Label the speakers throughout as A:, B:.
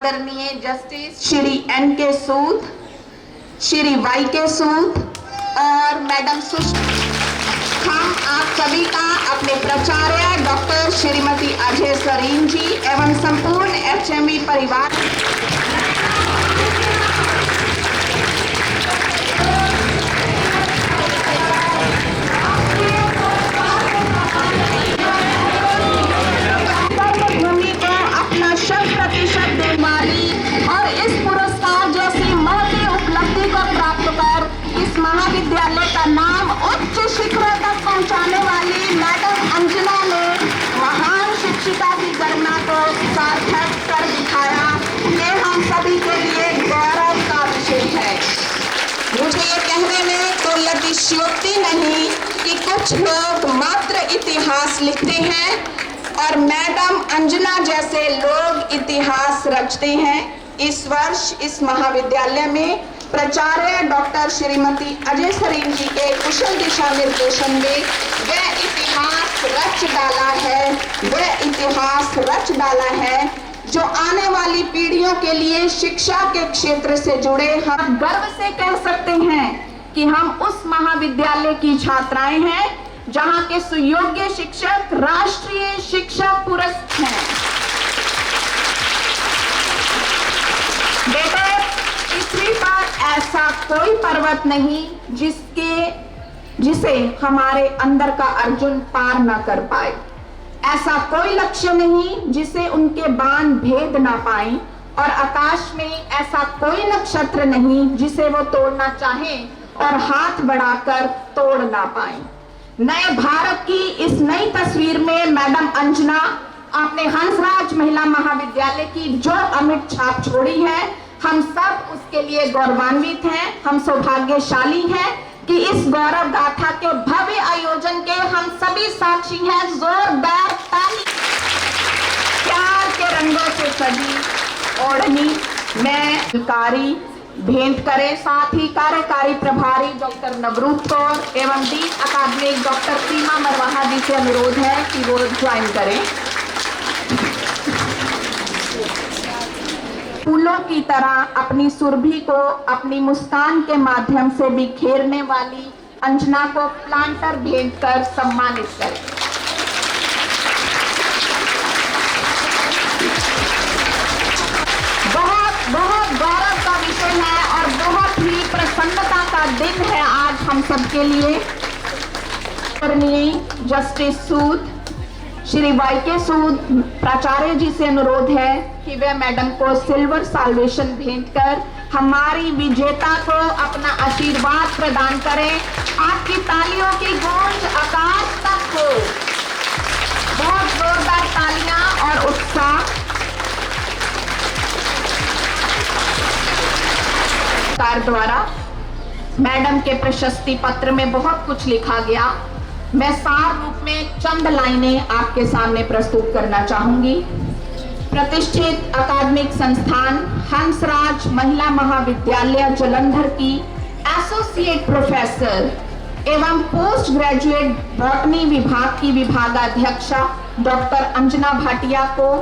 A: आदरणीय justice Shri N.K. सूद, Shri Y.K. सूद और madam हम आप सभी का अपने प्राचार्य डॉक्टर श्रीमती अजय सरीन जी एवं संपूर्ण HME परिवार भूमि को अपना 100% देने वाली और इस पुरस्कार जैसी महती उपलब्धि को प्राप्त कर इस महाविद्यालय का नाम उच्च शिखरों तक पहुंचाने वाली मैडम अंजना ने महान शिक्षिका की गरिमा को सार्थक कर दिखाया। ये हम सभी के लिए गौरव का विषय है। मुझे ये कहने में कोई अतिशयोक्ति नहीं कि कुछ लोग मात्र इतिहास लिखते हैं और मैडम अंजना जैसे लोग इतिहास रचते हैं। इस वर्ष इस महाविद्यालय में प्राचार्य डॉक्टर श्रीमती अजय सरीन जी के कुशल दिशा निर्देशन में वह इतिहास रच डाला है जो आने वाली पीढ़ियों के लिए शिक्षा के क्षेत्र से जुड़े हम गर्व से कह सकते हैं कि हम उस महाविद्यालय की छात्राएं हैं जहां के सुयोग्य शिक्षक राष्ट्रीय शिक्षक पुरस्कार हैं। बेटे, पृथ्वी पर ऐसा कोई पर्वत नहीं जिसे हमारे अंदर का अर्जुन पार न कर पाए। ऐसा कोई लक्ष्य नहीं जिसे उनके बाण भेद ना पाए और आकाश में ऐसा कोई नक्षत्र नहीं जिसे वो तोड़ना चाहें और हाथ बढ़ाकर तोड़ ना पाए। नए भारत की इस नई तस्वीर में मैडम अंजना आपने हंसराज महिला महाविद्यालय की जो अमिट छाप छोड़ी है, हम सब उसके लिए गौरवान्वित हैं। हम सौभाग्यशाली हैं कि इस गौरव गाथा के भव्य आयोजन के हम सभी साक्षी हैं। जोरदार ताली। प्यार के रंगों से सजी ओढ़नी में कारी भेंट करें। साथ ही कार्यकारी प्रभारी डॉक्टर नवरूप कौर एवं डीन अकादमिक डॉक्टर सीमा मरवाहा जी से अनुरोध है कि वो ज्वाइन करें। फूलों की तरह अपनी सुरभि को अपनी मुस्कान के माध्यम से बिखेरने वाली अंजना को प्लांटर भेंट कर सम्मानित करें। बहुत गौरव का विषय है और बहुत ही प्रसन्नता का दिन है आज हम सबके लिए। आदरणीय जस्टिस सूद श्री Y.K. सूद प्राचार्य जी से अनुरोध है कि वे मैडम को सिल्वर साल्वेशन भेंट कर हमारी विजेता को अपना आशीर्वाद प्रदान करें। आपकी तालियों की गूंज आकाश तक हो। बहुत जोरदार तालियां और उत्साह। द्वारा मैडम के प्रशस्ति पत्र में बहुत कुछ लिखा गया। मैं सार रूप में चंद लाइनें आपके सामने प्रस्तुत करना चाहूंगी। प्रतिष्ठित अकादमिक संस्थान हंसराज महिला महाविद्यालय जालंधर की एसोसिएट प्रोफेसर एवं पोस्ट ग्रेजुएट बॉटनी विभाग की विभागाध्यक्षा डॉक्टर अंजना भाटिया को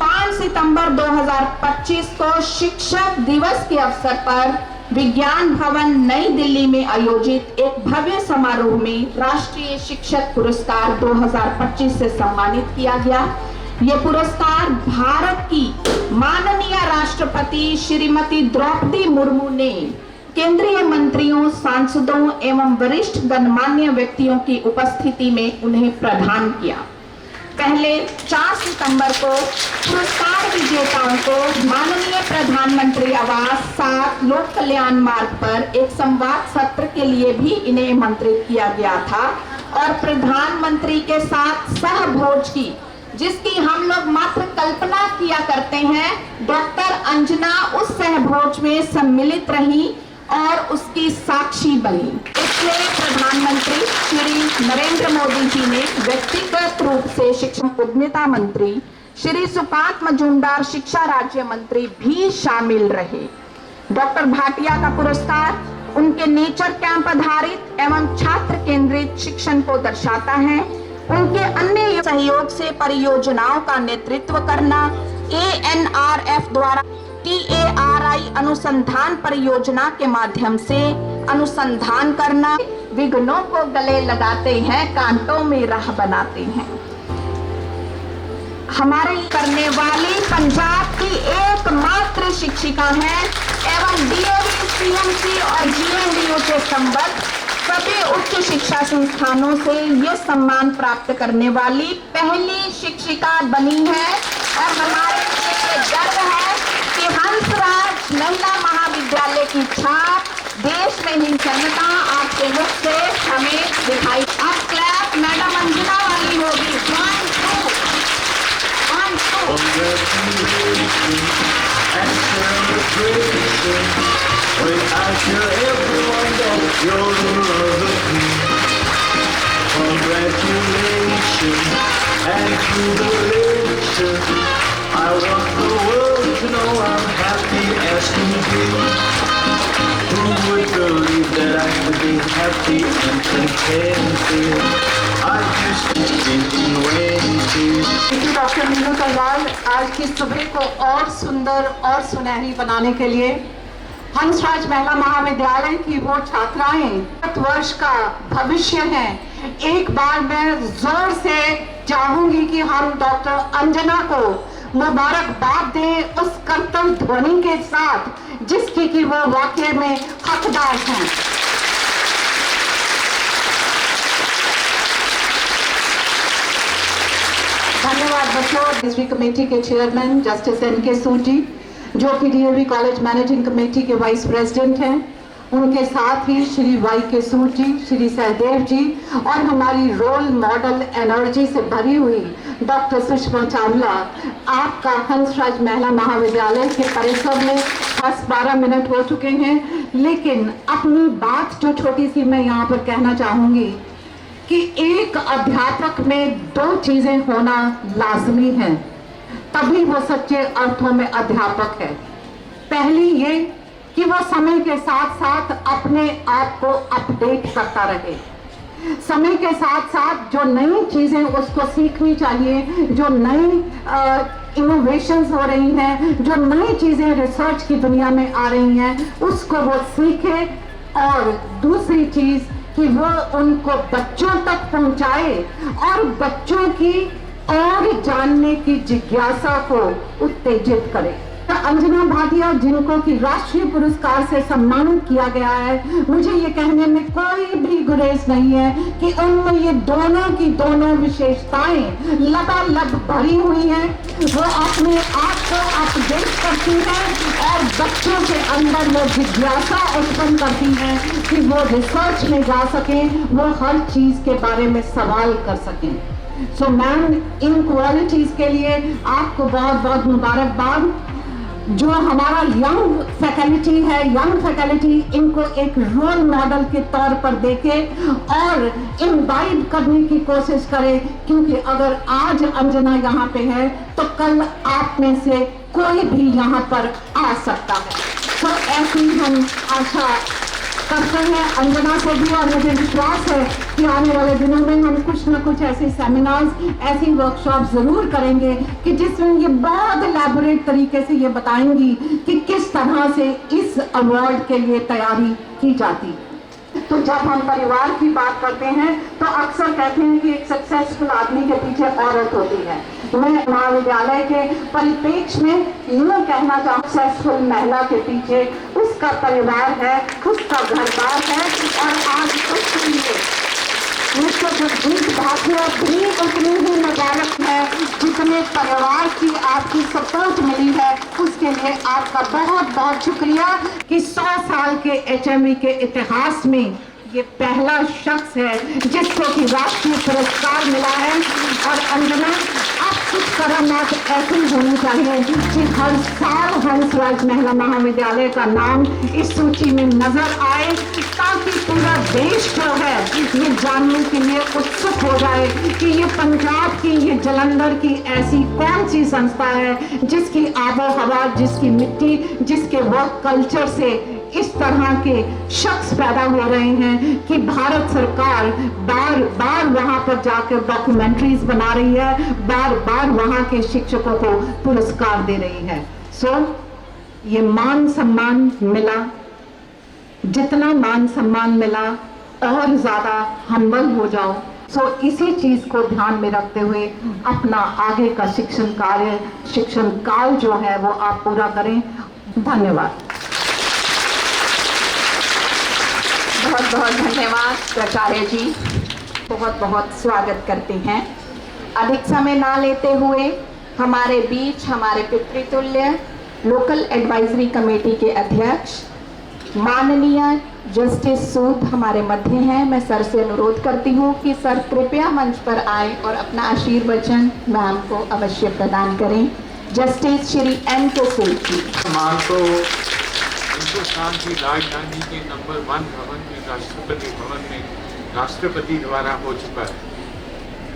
A: 5 सितंबर 2025 को शिक्षक दिवस के अवसर पर विज्ञान भवन नई दिल्ली में आयोजित एक भव्य समारोह में राष्ट्रीय शिक्षक पुरस्कार 2025 से सम्मानित किया गया। ये पुरस्कार भारत की माननीय राष्ट्रपति श्रीमती द्रौपदी मुर्मू ने केंद्रीय मंत्रियों, सांसदों एवं वरिष्ठ गणमान्य व्यक्तियों की उपस्थिति में उन्हें प्रदान किया। पहले 4 सितंबर को पुरस्कार विजेताओं को माननीय प्रधानमंत्री आवास 7 लोक कल्याण मार्ग पर एक संवाद सत्र के लिए भी इन्हें आमंत्रित किया गया था और प्रधानमंत्री के साथ सहभोज की, जिसकी हम लोग मात्र कल्पना किया करते हैं। डॉक्टर अंजना उस सहभोज में सम्मिलित रही और उसकी साक्षी बनी। इसलिए प्रधानमंत्री श्री नरेंद्र मोदी जी ने व्यक्तिगत रूप से शिक्षा उद्यमिता मंत्री श्री सुपात मजूमदार शिक्षा राज्य मंत्री भी शामिल रहे। डॉक्टर भाटिया का पुरस्कार उनके नेचर कैंप आधारित एवं छात्र केंद्रित शिक्षण को दर्शाता है। उनके अन्य सहयोग से परियोजनाओं का नेतृत्व करना, ANRF द्वारा TARI अनुसंधान परियोजना के माध्यम से अनुसंधान करना, विघ्नों को गले लगाते हैं, कांटों में राह बनाते हैं। हमारे करने वाली पंजाब की एकमात्र शिक्षिका हैं एवं DAV, CMC और GNDU के संबद्ध सभी उच्च शिक्षा संस्थानों से ये सम्मान प्राप्त करने वाली पहली शिक्षिका बनी है और हमारे लिए गर्व है कि हंसराज महिला महाविद्यालय की छाप देश में ही जनता आपके मुख से हमें दिखाई। अब क्लैप मैडम अंजना वाली होगी। 1 2 1 2
B: I tell everyone that you're the love of me. Congratulations and jubilation. I want the world to know I'm happy as can be. Who would believe that I could be happy and contented? I just didn't wait.
C: Doctor Meenu तलवार आज की सुबह को और सुंदर और सुनहरी बनाने के लिए हंसराज महिला महाविद्यालय की वो छात्राएं वर्ष का भविष्य हैं। एक बार मैं जोर से चाहूंगी कि हम डॉक्टर अंजना को मुबारकबाद दें उस कर्तव्य ध्वनि के साथ जिसकी कि वो वाकई में हकदार हैं। धन्यवाद बच्चों। डिस्ट्रिक्ट कमेटी के चेयरमैन जस्टिस NK सूद जी, जो कि DAV कॉलेज मैनेजिंग कमेटी के वाइस प्रेसिडेंट हैं, उनके साथ ही श्री YK सूद जी, श्री सहदेव जी और हमारी रोल मॉडल एनर्जी से भरी हुई डॉक्टर सुषमा चावला। आपका हंसराज महिला महाविद्यालय के परिसर में 10-12 मिनट हो चुके हैं, लेकिन अपनी बात जो छोटी सी मैं यहाँ पर कहना चाहूँगी कि एक अध्यापक में 2 चीज़ें होना लाजमी है, तभी वो सच्चे अर्थों में अध्यापक है। पहली ये कि वो समय के साथ साथ अपने आप को अपडेट करता रहे, समय के साथ साथ जो नई चीज़ें उसको सीखनी चाहिए, जो नई इनोवेशंस हो रही हैं, जो नई चीज़ें रिसर्च की दुनिया में आ रही हैं, उसको वो सीखे। और दूसरी चीज़ कि वो उनको बच्चों तक पहुंचाए और बच्चों की और जानने की जिज्ञासा को उत्तेजित करे। अंजना भाटिया, जिनको कि राष्ट्रीय पुरस्कार से सम्मानित किया गया है, मुझे ये कहने में कोई भी गुरेज नहीं है कि उनमें ये दोनों की दोनों विशेषताएं लबालब भरी हुई हैं। वो अपने आप को अपडेट करती हैं और बच्चों के अंदर वो जिज्ञासा उत्पन्न करती हैं कि वो रिसर्च में जा सकें, वो हर चीज़ के बारे में सवाल कर सकें। सो मैम, इन क्वालिटीज़ के लिए आपको बहुत बहुत मुबारकबाद। जो हमारा यंग फैकल्टी है, यंग फैकल्टी इनको एक रोल मॉडल के तौर पर देखे और इम्बाइब करने की कोशिश करे, क्योंकि अगर आज अंजना यहाँ पे है तो कल आप में से कोई भी यहाँ पर आ सकता है। तो ऐसी हम आशा करते हैं अंजना से भी, और मुझे विश्वास है कि आने वाले दिनों में हम कुछ न कुछ ऐसे सेमिनार्स, ऐसी वर्कशॉप ज़रूर करेंगे कि जिसमें ये बहुत एलैबोरेट तरीके से ये बताएंगी कि किस तरह से इस अवार्ड के लिए तैयारी की जाती। तो जब हम परिवार की बात करते हैं तो अक्सर कहते हैं कि एक सक्सेसफुल आदमी के पीछे औरत होती है। मैं महाविद्यालय के परिप्रेक्ष्य में यूँ कहना चाहूँ, सक्सेसफुल महिला के पीछे उसका परिवार है, उसका घर-बार है, और आज उसके लिए मुझको जगदीश भाटिया भी उतनी ही मुबारक है जितने परिवार की आपकी सपोर्ट मिली है, उसके लिए आपका बहुत बहुत शुक्रिया कि 100 साल के HME के इतिहास में ये पहला शख्स है जिसको कि राष्ट्रीय पुरस्कार मिला है। और अंजना, अब कुछ करामात ऐसी होनी चाहिए कि हर साल हंसराज महिला महाविद्यालय का नाम इस सूची में नजर आए, ताकि पूरा देश जो है ये जानने के लिए उत्सुक हो जाए कि ये पंजाब की, ये जालंधर की ऐसी कौन सी संस्था है जिसकी आबो हवा, जिसकी मिट्टी, जिसके वर्क कल्चर से इस तरह के शख्स पैदा हो रहे हैं कि भारत सरकार बार बार वहां पर जाकर डॉक्यूमेंट्रीज बना रही है, बार बार वहां के शिक्षकों को पुरस्कार दे रही है। सो ये मान सम्मान मिला, जितना मान सम्मान मिला और ज्यादा हम्बल हो जाओ। सो इसी चीज को ध्यान में रखते हुए अपना आगे का शिक्षण काल जो है वो आप पूरा करें। धन्यवाद।
A: बहुत बहुत धन्यवाद प्राचार्य जी, बहुत बहुत स्वागत करते हैं। अधिक समय ना लेते हुए हमारे बीच हमारे पितृतुल्य लोकल एडवाइजरी कमेटी के अध्यक्ष माननीय जस्टिस सूद हमारे मध्य हैं। मैं सर से अनुरोध करती हूँ कि सर कृपया मंच पर आए और अपना आशीर्वचन मैम को अवश्य प्रदान करें। जस्टिस श्री NK सूद जी।
D: सम्मान तो हिंदुस्तान की राजधानी के नंबर 1 भवन में, राष्ट्रपति भवन में राष्ट्रपति द्वारा हो चुका है।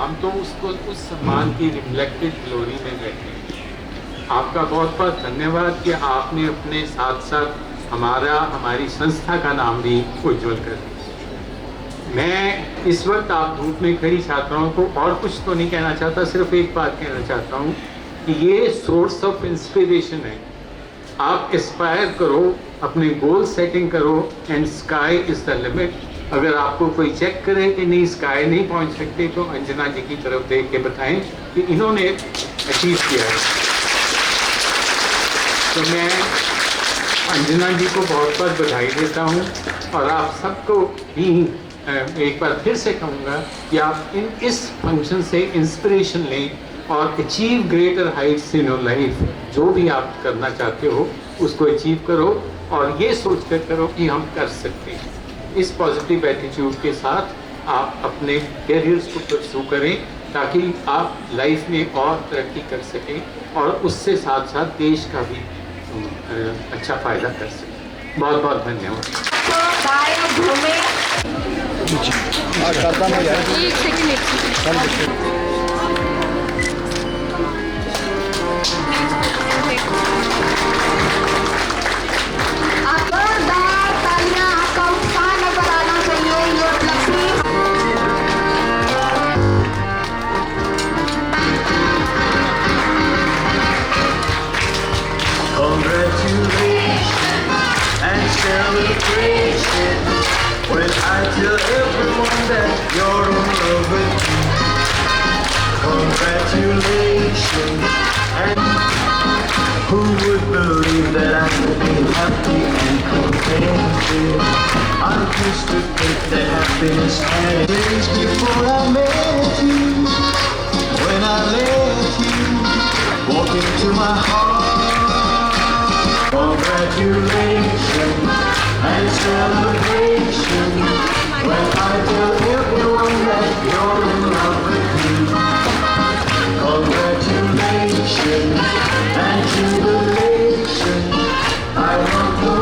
D: हम तो उसको उस सम्मान की रिफ्लेक्टेड ग्लोरी में बैठे हैं। आपका बहुत बहुत धन्यवाद कि आपने अपने साथ साथ हमारी संस्था का नाम भी उज्जवल कर दिया। मैं इस वक्त आप धूप में खड़ी छात्राओं को और कुछ तो नहीं कहना चाहता, सिर्फ एक बात कहना चाहता हूँ कि ये सोर्स ऑफ इंस्पिरेशन है। आप एस्पायर करो, अपने गोल सेटिंग करो and sky is the limit. अगर आपको कोई चेक करे कि नहीं स्काई नहीं पहुंच सकते तो अंजना जी की तरफ देख के बताएं कि इन्होंने अचीव किया है। तो मैं अंजना जी को बहुत बहुत बधाई देता हूं और आप सबको भी एक बार फिर से कहूँगा कि आप इस फंक्शन से इंस्पिरेशन लें और achieve greater heights in your life. जो भी आप करना चाहते हो उसको अचीव करो और ये सोच कर करो कि हम कर सकते हैं। इस पॉजिटिव एटीट्यूड के साथ आप अपने कैरियर्स को परस्यू करें ताकि आप लाइफ में और तरक्की कर सकें और उससे साथ साथ देश का भी अच्छा फायदा कर सकें। बहुत बहुत धन्यवाद।
B: Celebration when I tell everyone that you're in love with me. Congratulations, and who would believe that I could be happy and contented? I used to think that happiness had days before I met you. When I let you walk into my heart. Congratulations and celebration when I tell everyone that you're in love with me. Congratulations and jubilation. I want to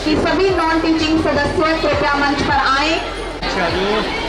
A: कि सभी non teaching सदस्य कृपया मंच पर आए।